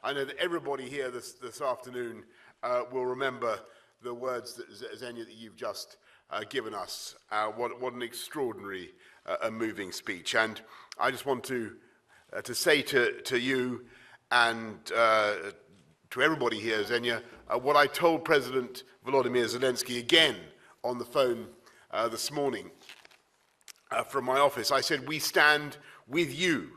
I know that everybody here this afternoon will remember the words that Xenia that you've just given us. What an extraordinary and moving speech. And I just want to say to you and to everybody here, Xenia, what I told President Volodymyr Zelensky again on the phone this morning from my office. I said, we stand with you,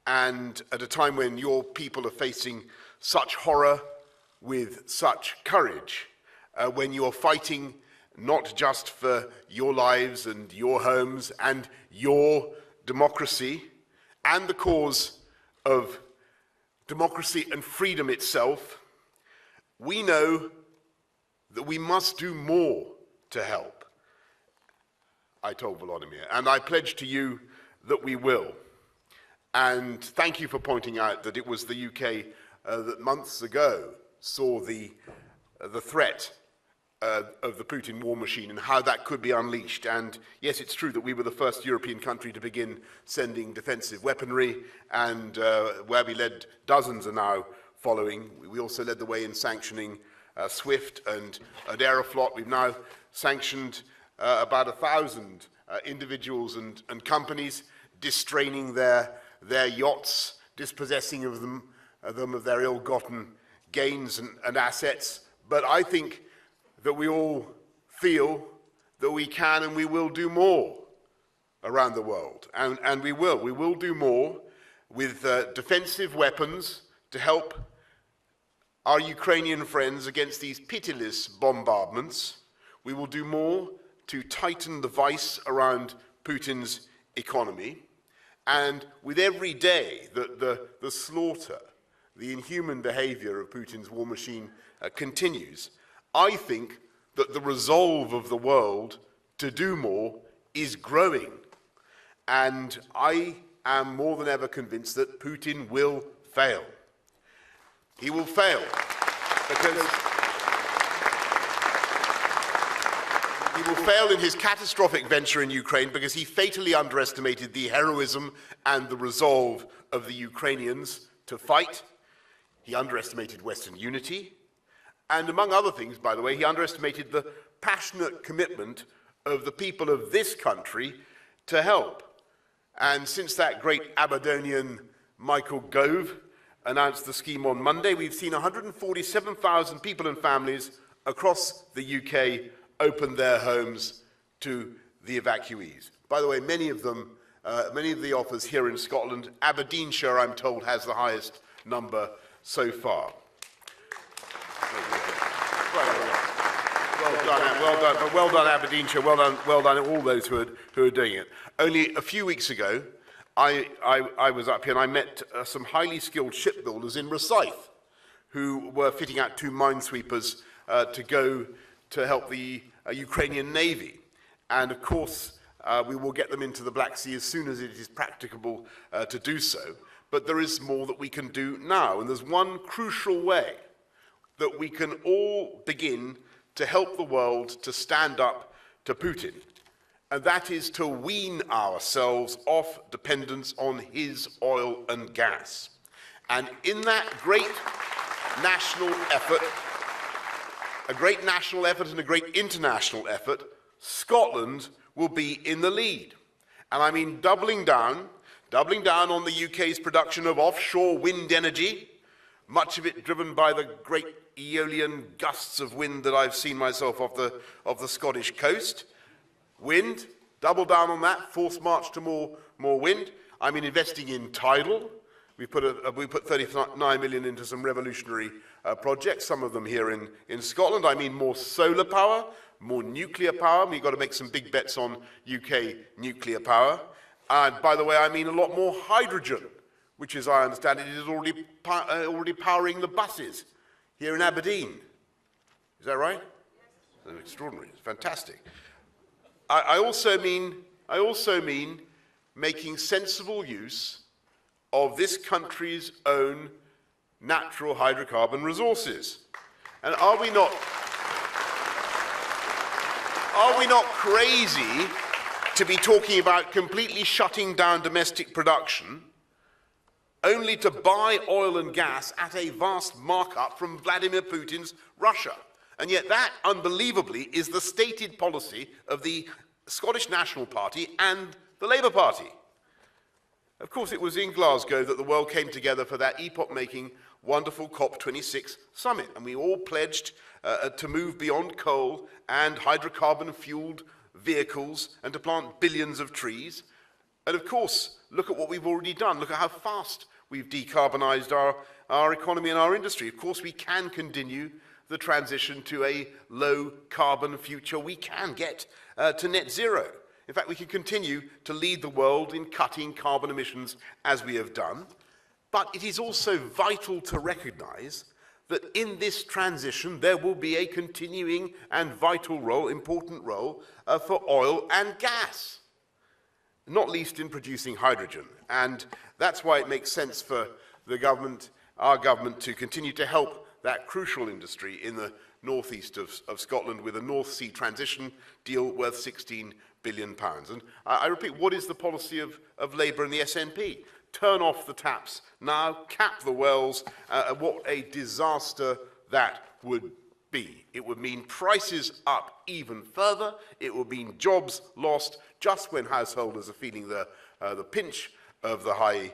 and at a time when your people are facing such horror with such courage, when you are fighting not just for your lives and your homes and your democracy and the cause of democracy and freedom itself, we know that we must do more to help. I told Volodymyr, and I pledge to you that we will. And thank you for pointing out that it was the UK that months ago saw the threat of the Putin war machine and how that could be unleashed. And yes, it's true that we were the first European country to begin sending defensive weaponry, and where we led, dozens are now following. We also led the way in sanctioning SWIFT and Aeroflot. We've now sanctioned about 1,000 individuals and companies, distraining their yachts, dispossessing of them of their ill-gotten gains and assets. But I think that we all feel that we can and we will do more around the world. And we will do more with defensive weapons to help our Ukrainian friends against these pitiless bombardments. We will do more to tighten the vice around Putin's economy. And with every day that the slaughter, the inhuman behavior of Putin's war machine continues, I think that the resolve of the world to do more is growing. And I am more than ever convinced that Putin will fail. He will fail because he will fail in his catastrophic venture in Ukraine because he fatally underestimated the heroism and the resolve of the Ukrainians to fight. He underestimated Western unity. And among other things, by the way, he underestimated the passionate commitment of the people of this country to help. And since that great Aberdonian Michael Gove announced the scheme on Monday, we've seen 147,000 people and families across the UK open their homes to the evacuees. By the way, many of the offers here in Scotland, Aberdeenshire, I'm told, has the highest number so far. Well done, Aberdeenshire. Well done, all those who are doing it. Only a few weeks ago, I was up here and I met some highly skilled shipbuilders in Rosyth who were fitting out 2 minesweepers to go to help the Ukrainian Navy. And of course, we will get them into the Black Sea as soon as it is practicable to do so. But there is more that we can do now. And there's one crucial way that we can all begin to help the world to stand up to Putin. And that is to wean ourselves off dependence on his oil and gas. And in that great national effort, a great national effort and a great international effort, Scotland will be in the lead. And I mean doubling down on the UK's production of offshore wind energy, much of it driven by the great Aeolian gusts of wind that I've seen myself off the Scottish coast. Wind, double down on that, force march to more wind. I mean investing in tidal. We put 39 million into some revolutionary projects, some of them here in Scotland. I mean more solar power, more nuclear power. We've got to make some big bets on UK nuclear power. And by the way, I mean a lot more hydrogen, which, as I understand it, is already powering the buses here in Aberdeen. Is that right? Yes. Extraordinary. It's fantastic. I also mean making sensible use of this country's own natural hydrocarbon resources. And are we not crazy to be talking about completely shutting down domestic production only to buy oil and gas at a vast markup from Vladimir Putin's Russia. And yet that, unbelievably, is the stated policy of the Scottish National Party and the Labour Party. Of course, it was in Glasgow that the world came together for that epoch-making, wonderful COP26 summit, and we all pledged to move beyond coal and hydrocarbon-fueled vehicles and to plant billions of trees. And of course, look at what we've already done. Look at how fast we've decarbonised our economy and our industry. Of course, we can continue the transition to a low-carbon future. We can get to net zero. In fact, we can continue to lead the world in cutting carbon emissions as we have done. But it is also vital to recognise that in this transition there will be a continuing and vital role, important role, for oil and gas, not least in producing hydrogen. And that's why it makes sense for the government, our government, to continue to help that crucial industry in the northeast of Scotland with a North Sea transition deal worth £16 billion. And I repeat, what is the policy of Labour and the SNP? Turn off the taps now, cap the wells. What a disaster that would be. It would mean prices up even further. It would mean jobs lost just when householders are feeling the pinch of the high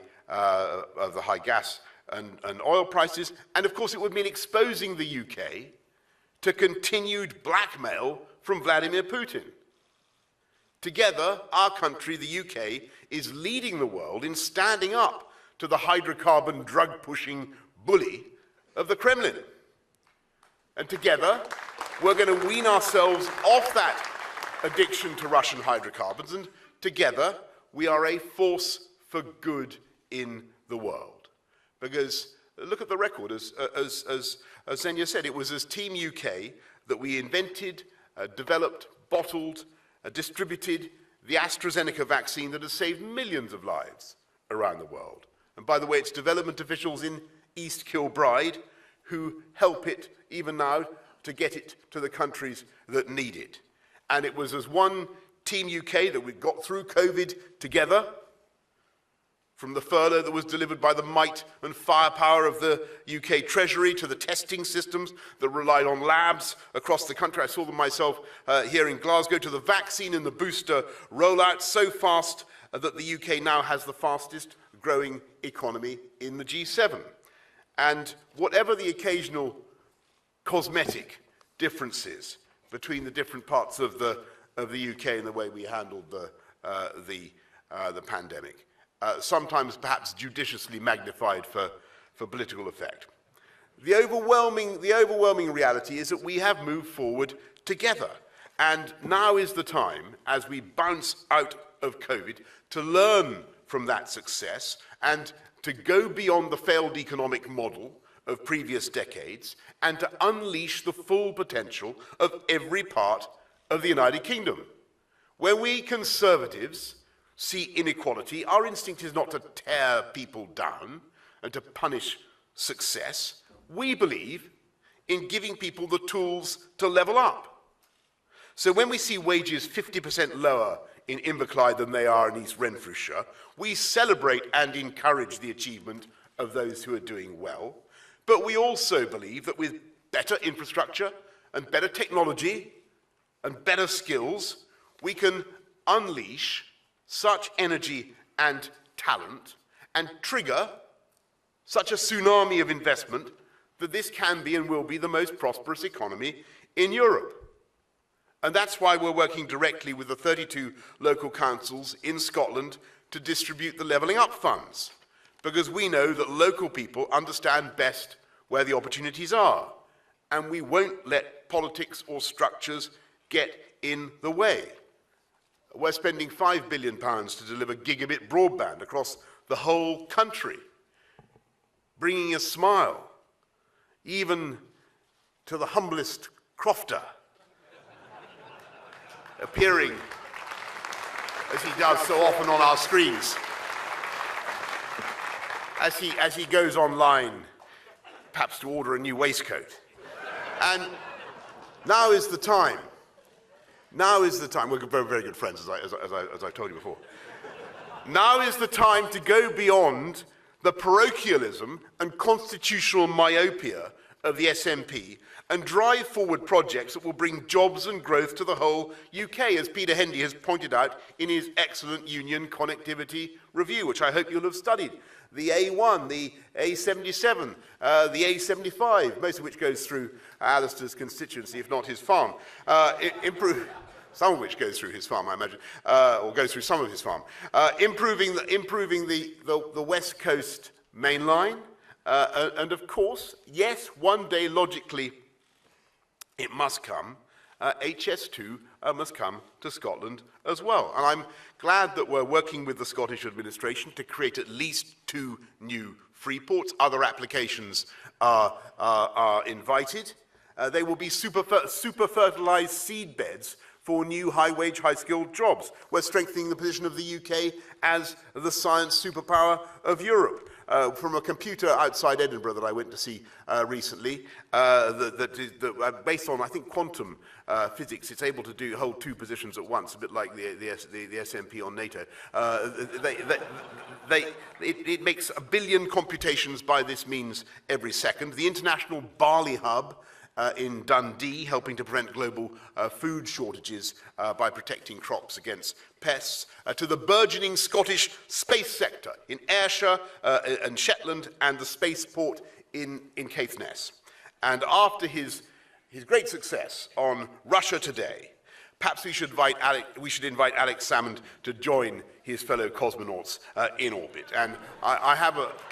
gas and oil prices. And of course, it would mean exposing the UK to continued blackmail from Vladimir Putin. Together, our country, the UK, is leading the world in standing up to the hydrocarbon drug-pushing bully of the Kremlin. And together, we're going to wean ourselves off that addiction to Russian hydrocarbons, and together, we are a force for good in the world. Because look at the record, as Xenia said, it was as Team UK that we invented, developed, bottled, distributed the AstraZeneca vaccine that has saved millions of lives around the world. And by the way, it's development officials in East Kilbride who help it, even now, to get it to the countries that need it. And it was as one Team UK that we got through COVID together, from the furlough that was delivered by the might and firepower of the UK Treasury to the testing systems that relied on labs across the country. I saw them myself here in Glasgow, to the vaccine and the booster rollout so fast that the UK now has the fastest growing economy in the G7. And whatever the occasional cosmetic differences between the different parts of the UK and the way we handled the pandemic, sometimes perhaps judiciously magnified for political effect. The overwhelming reality is that we have moved forward together. And now is the time, as we bounce out of COVID, to learn from that success and to go beyond the failed economic model of previous decades and to unleash the full potential of every part of the United Kingdom. Where we Conservatives see inequality, our instinct is not to tear people down and to punish success. We believe in giving people the tools to level up. So when we see wages 50% lower in Inverclyde than they are in East Renfrewshire, we celebrate and encourage the achievement of those who are doing well. But we also believe that with better infrastructure and better technology and better skills, we can unleash such energy and talent and trigger such a tsunami of investment that this can be and will be the most prosperous economy in Europe. And that's why we're working directly with the 32 local councils in Scotland to distribute the Levelling Up funds, because we know that local people understand best where the opportunities are, and we won't let politics or structures get in the way. We're spending £5 billion to deliver gigabit broadband across the whole country, bringing a smile even to the humblest crofter, appearing as he does so often on our screens, as he goes online, perhaps to order a new waistcoat. And now is the time. Now is the time. We're very, very good friends, as I told you before. Now is the time to go beyond the parochialism and constitutional myopia of the SNP and drive forward projects that will bring jobs and growth to the whole UK, as Peter Hendy has pointed out in his excellent Union Connectivity Review, which I hope you'll have studied. The A1, the A77, the A75, most of which goes through Alistair's constituency, if not his farm. Some of which goes through his farm, I imagine, or goes through some of his farm. Improving the West Coast main line, and of course, yes, one day logically it must come. HS2 must come to Scotland as well. And I'm glad that we're working with the Scottish administration to create at least 2 new free ports. Other applications are invited. They will be super fertilised seed beds for new high-wage, high-skilled jobs. We're strengthening the position of the UK as the science superpower of Europe. From a computer outside Edinburgh that I went to see recently, based on, I think, quantum physics, it's able to hold 2 positions at once, a bit like the SNP on NATO. It makes 1 billion computations by this means every second. The International Barley Hub in Dundee, helping to prevent global food shortages by protecting crops against pests, to the burgeoning Scottish space sector in Ayrshire and Shetland, and the spaceport in Caithness. And after his great success on Russia Today, perhaps we should invite Alex Salmond to join his fellow cosmonauts in orbit. And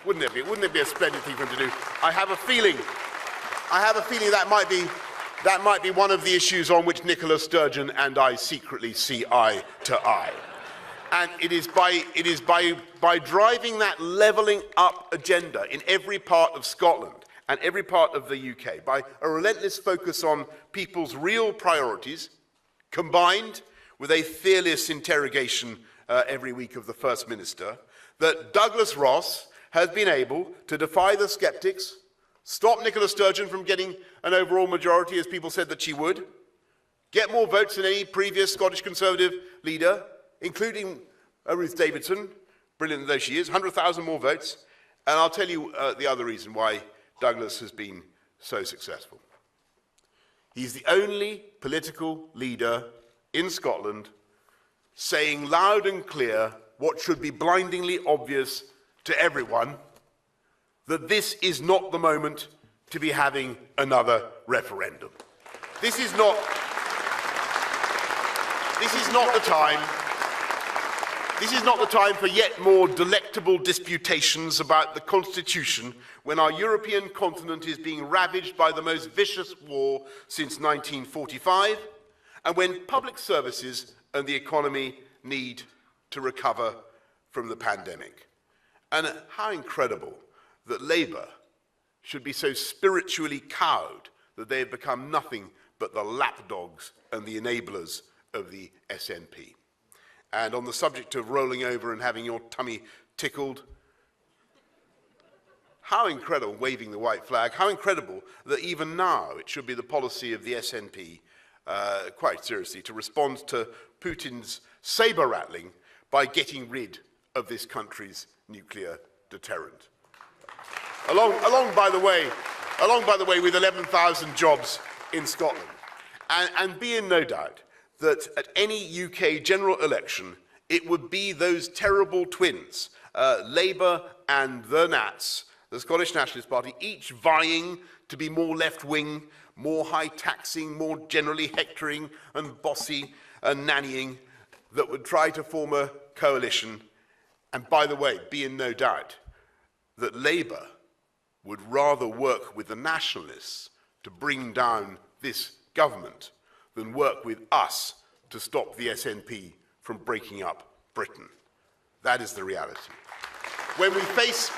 wouldn't it be a splendid thing for him to do? I have a feeling that might be one of the issues on which Nicola Sturgeon and I secretly see eye to eye. And it is by driving that levelling up agenda in every part of Scotland and every part of the UK, by a relentless focus on people's real priorities, combined with a fearless interrogation every week of the First Minister, that Douglas Ross has been able to defy the sceptics, stop Nicola Sturgeon from getting an overall majority, as people said that she would, get more votes than any previous Scottish Conservative leader, including Ruth Davidson, brilliant though she is, 100,000 more votes. And I'll tell you the other reason why Douglas has been so successful. He's the only political leader in Scotland saying loud and clear what should be blindingly obvious to everyone, that this is not the moment to be having another referendum. This is not the time. This is not the time for yet more delectable disputations about the Constitution when our European continent is being ravaged by the most vicious war since 1945, and when public services and the economy need to recover from the pandemic. And how incredible that Labour should be so spiritually cowed that they have become nothing but the lapdogs and the enablers of the SNP. And on the subject of rolling over and having your tummy tickled, how incredible, waving the white flag, how incredible that even now it should be the policy of the SNP, quite seriously, to respond to Putin's sabre-rattling by getting rid of this country's nuclear deterrent. Along by the way, with 11,000 jobs in Scotland. And be in no doubt that at any UK general election, it would be those terrible twins, Labour and the Nats, the Scottish Nationalist Party, each vying to be more left-wing, more high-taxing, more generally hectoring and bossy and nannying, that would try to form a coalition. And by the way, be in no doubt that Labour would rather work with the Nationalists to bring down this government than work with us to stop the SNP from breaking up Britain. That is the reality. When we face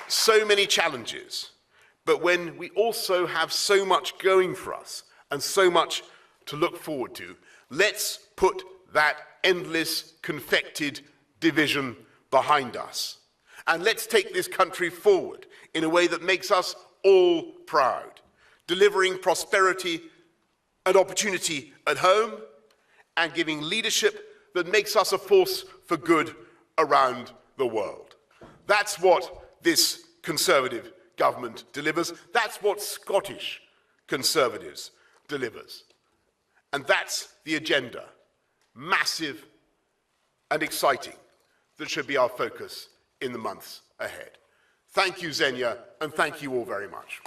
so many challenges, but when we also have so much going for us and so much to look forward to, let's put that endless confected division behind us. And let's take this country forward in a way that makes us all proud, delivering prosperity and opportunity at home and giving leadership that makes us a force for good around the world. That's what this Conservative government delivers. That's what Scottish Conservatives delivers. And that's the agenda, massive and exciting, that should be our focus in the months ahead. Thank you, Xenia, and thank you all very much.